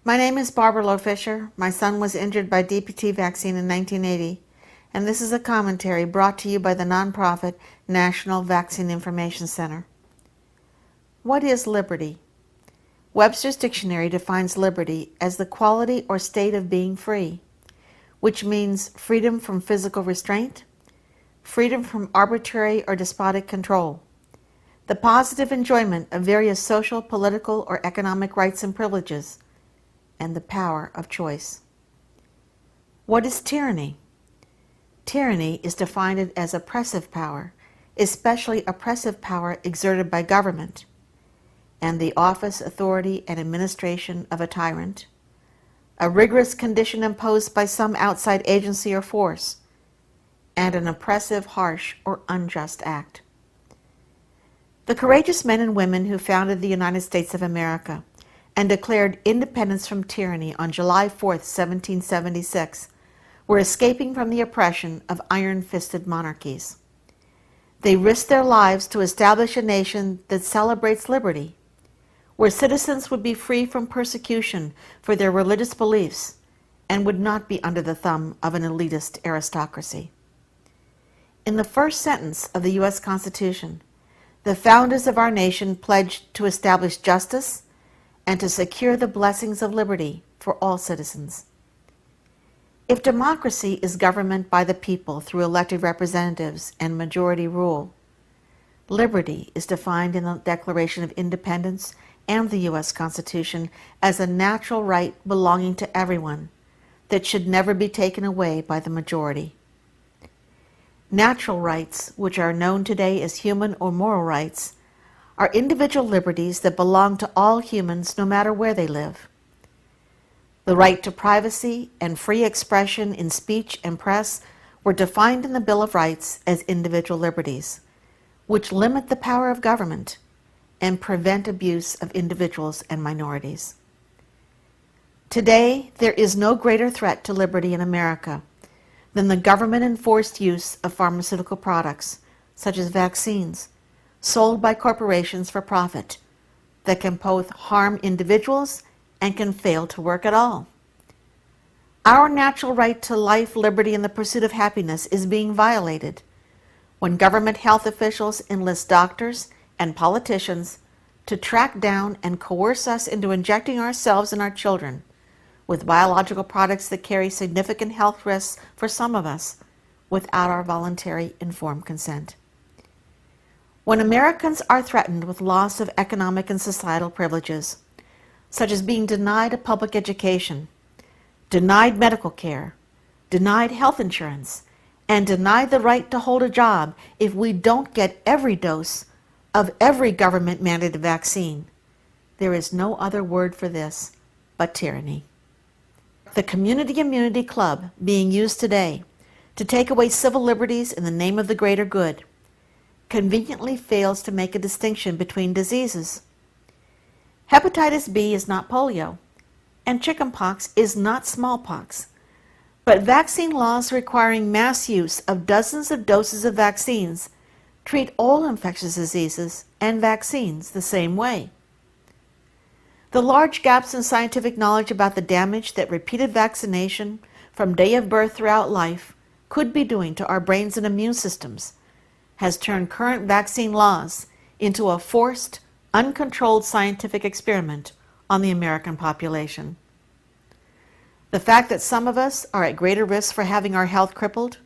My name is Barbara Lowe Fisher. My son was injured by DPT vaccine in 1980, and this is a commentary brought to you by the nonprofit National Vaccine Information Center. What is liberty? Webster's dictionary defines liberty as the quality or state of being free, which means freedom from physical restraint, freedom from arbitrary or despotic control, the positive enjoyment of various social, political, or economic rights and privileges, and the power of choice. What is tyranny? Tyranny is defined as oppressive power, especially oppressive power exerted by government, and the office, authority, and administration of a tyrant, a rigorous condition imposed by some outside agency or force, and an oppressive, harsh, or unjust act. The courageous men and women who founded the United States of America and declared independence from tyranny on July 4, 1776, were escaping from the oppression of iron-fisted monarchies. They risked their lives to establish a nation that celebrates liberty, where citizens would be free from persecution for their religious beliefs and would not be under the thumb of an elitist aristocracy. In the first sentence of the U.S. Constitution, the founders of our nation pledged to establish justice and to secure the blessings of liberty for all citizens. If democracy is government by the people through elected representatives and majority rule, liberty is defined in the Declaration of Independence and the U.S. Constitution as a natural right belonging to everyone that should never be taken away by the majority. Natural rights, which are known today as human or moral rights, are individual liberties that belong to all humans no matter where they live. The right to privacy and free expression in speech and press were defined in the Bill of Rights as individual liberties, which limit the power of government and prevent abuse of individuals and minorities. Today, there is no greater threat to liberty in America than the government-enforced use of pharmaceutical products, such as vaccines, sold by corporations for profit, that can both harm individuals and can fail to work at all. Our natural right to life, liberty, and the pursuit of happiness is being violated when government health officials enlist doctors and politicians to track down and coerce us into injecting ourselves and our children with biological products that carry significant health risks for some of us without our voluntary informed consent. When Americans are threatened with loss of economic and societal privileges, such as being denied a public education, denied medical care, denied health insurance, and denied the right to hold a job if we don't get every dose of every government-mandated vaccine, there is no other word for this but tyranny. The Community Immunity Club being used today to take away civil liberties in the name of the greater good conveniently fails to make a distinction between diseases. Hepatitis B is not polio, and chickenpox is not smallpox, but vaccine laws requiring mass use of dozens of doses of vaccines treat all infectious diseases and vaccines the same way. The large gaps in scientific knowledge about the damage that repeated vaccination from day of birth throughout life could be doing to our brains and immune systems has turned current vaccine laws into a forced, uncontrolled scientific experiment on the American population. The fact that some of us are at greater risk for having our health crippled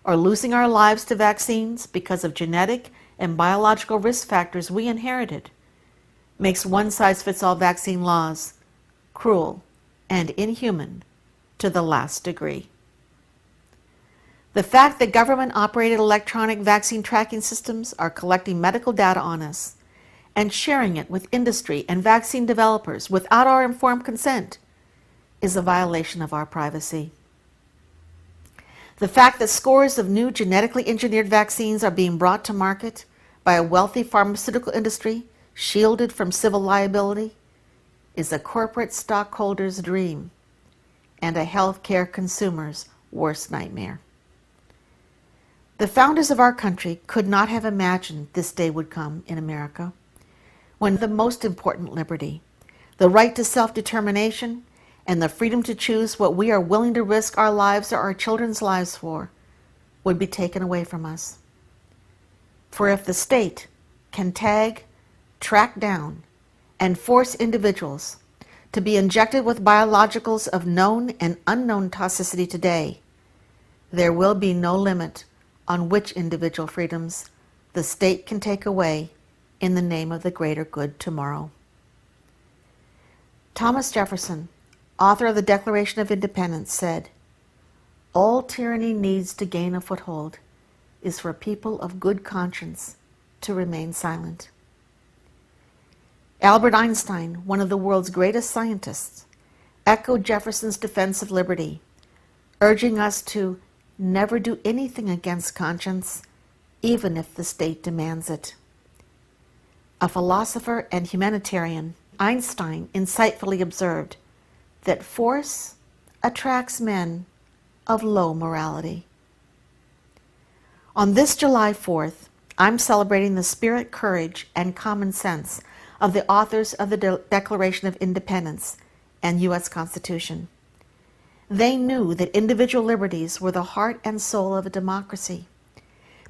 or losing our lives to vaccines because of genetic and biological risk factors we inherited makes one-size-fits-all vaccine laws cruel and inhuman to the last degree. The fact that government-operated electronic vaccine tracking systems are collecting medical data on us and sharing it with industry and vaccine developers without our informed consent is a violation of our privacy. The fact that scores of new genetically engineered vaccines are being brought to market by a wealthy pharmaceutical industry shielded from civil liability is a corporate stockholder's dream and a healthcare consumer's worst nightmare. The founders of our country could not have imagined this day would come in America, when the most important liberty, the right to self-determination, and the freedom to choose what we are willing to risk our lives or our children's lives for would be taken away from us. For if the state can tag, track down, and force individuals to be injected with biologicals of known and unknown toxicity today, there will be no limit on which individual freedoms the state can take away in the name of the greater good tomorrow. Thomas Jefferson, author of the Declaration of Independence, said, "All tyranny needs to gain a foothold is for people of good conscience to remain silent." Albert Einstein, one of the world's greatest scientists, echoed Jefferson's defense of liberty, urging us to never do anything against conscience, even if the state demands it. A philosopher and humanitarian, Einstein insightfully observed that force attracts men of low morality. On this July 4th, I'm celebrating the spirit, courage, and common sense of the authors of the Declaration of Independence and U.S. Constitution. They knew that individual liberties were the heart and soul of a democracy,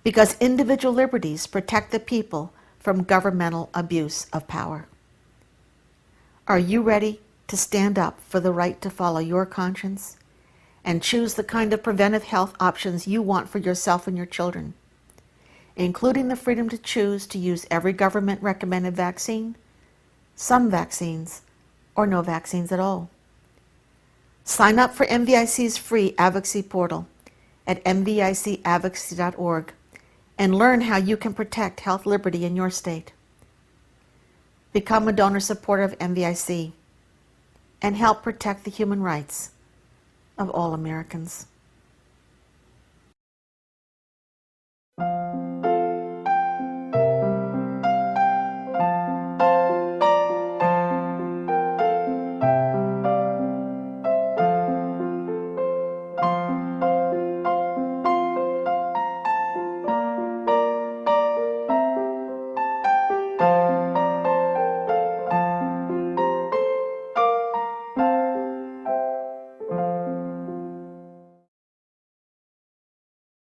because individual liberties protect the people from governmental abuse of power. Are you ready to stand up for the right to follow your conscience and choose the kind of preventive health options you want for yourself and your children, including the freedom to choose to use every government-recommended vaccine, some vaccines, or no vaccines at all? Sign up for MVIC's free advocacy portal at mvicadvocacy.org and learn how you can protect health liberty in your state. Become a donor supporter of MVIC and help protect the human rights of all Americans.